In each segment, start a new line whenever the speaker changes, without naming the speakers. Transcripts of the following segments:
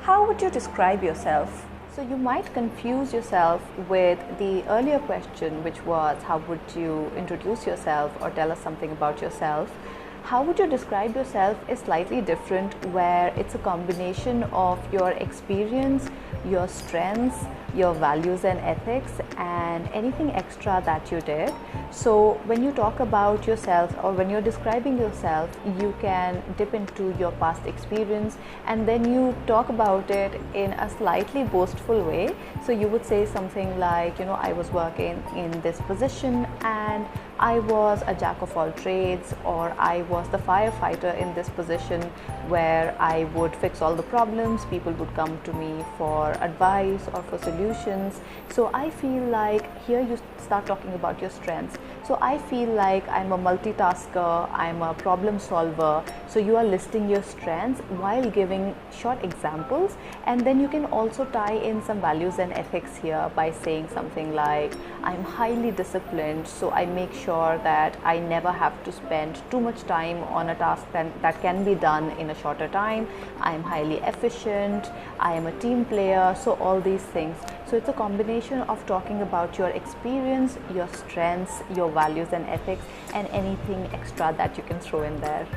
How would you describe yourself? So you might confuse yourself with the earlier question, which was how would you introduce yourself or tell us something about yourself. How would you describe yourself is slightly different, where it's a combination of your experience, your strengths, your values and ethics, and anything extra that you did. So when you talk about yourself or when you're describing yourself, you can dip into your past experience and then you talk about it in a slightly boastful way. So you would say something like, I was working in this position and I was a jack of all trades, or I was the firefighter in this position where I would fix all the problems. People would come to me for advice or for solutions. So I feel like here you start talking about your strengths. So I feel like I'm a multitasker, I'm a problem solver. So you are listing your strengths while giving short examples, and then you can also tie in some values and ethics here by saying something like, I'm highly disciplined, so I make sure that I never have to spend too much time on a task that can be done in a shorter time. I'm highly efficient, I am a team player, so all these things. So it's a combination of talking about your experience, your strengths, your values and ethics, and anything extra that you can throw in there.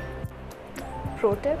Pro tip: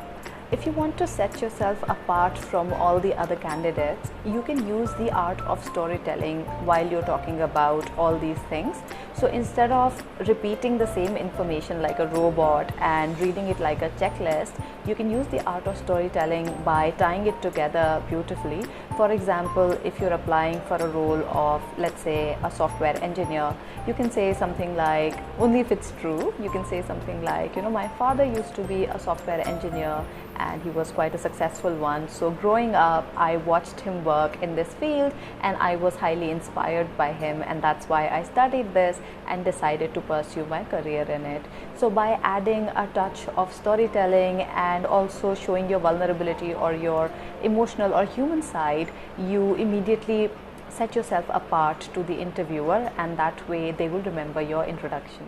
if you want to set yourself apart from all the other candidates, you can use the art of storytelling while you're talking about all these things. So instead of repeating the same information like a robot and reading it like a checklist, you can use the art of storytelling by tying it together beautifully. For example, if you're applying for a role of, let's say, a software engineer, you can say something like, only if it's true, you can say something like, my father used to be a software engineer and he was quite a successful one. So growing up, I watched him work in this field and I was highly inspired by him, and that's why I studied this and decided to pursue my career in it. So by adding a touch of storytelling and also showing your vulnerability or your emotional or human side, you immediately set yourself apart to the interviewer, and that way they will remember your introduction.